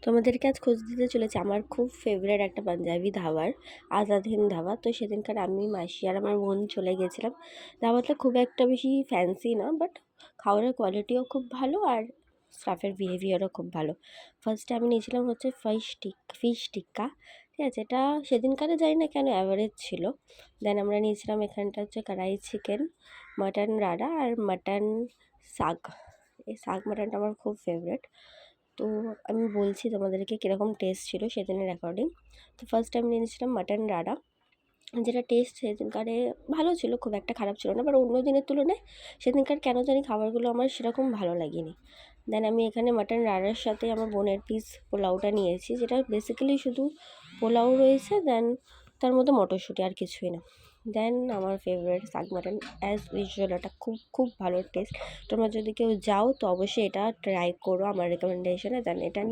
তোমাদেরকে আজ খোঁজ দিতে চলেছে আমার খুব ফেভারিট একটা পাঞ্জাবি ধাবার, আজাদ হিন্দ ধাবা। তো সেদিনকার আমি, মাসি আর আমার বোন চলে গেছিলাম। ধাবাটা খুব একটা বেশি ফ্যান্সি না, বাট খাবারের কোয়ালিটিও খুব ভালো আর স্টাফের বিহেভিয়ারও খুব ভালো। ফার্স্টে আমি নিয়েছিলাম হচ্ছে ফিশ টিক্কা, ঠিক আছে। এটা সেদিনকারে জানি না কেন অ্যাভারেজ ছিল। দেন আমরা নিয়েছিলাম এখানটা হচ্ছে কড়াই চিকেন, মাটন রাড়া আর মাটন শাক। এই শাক মাটনটা আমার খুব ফেভারিট। তো আমি বলছি তোমাদেরকে কীরকম টেস্ট ছিল সেদিনের অ্যাকর্ডিং। তো ফার্স্ট আমি নিয়েছিলাম মাটন রাড়া, যেটা টেস্ট সেদিনকারে ভালো ছিল, খুব একটা খারাপ ছিল না, বাট অন্য দিনের তুলনায় সেদিনকার কেন জানি খাবারগুলো আমার সেরকম ভালো লাগেনি। দেন আমি এখানে মাটন রাড়ার সাথে আমার বোনের পিস পোলাওটা নিয়েছি, যেটা বেসিক্যালি শুধু পোলাও রয়েছে, দেন তার মধ্যে মটরশুঁটি আর কিছুই না। দেন আমার ফেভারিট শাক মাটন, অ্যাজ ইউজুয়াল এটা খুব খুব ভালো টেস্ট। তোমরা যদি কেউ যাও তো অবশ্যই এটা ট্রাই করো আমার রেকমেন্ডেশনে। দেন এটা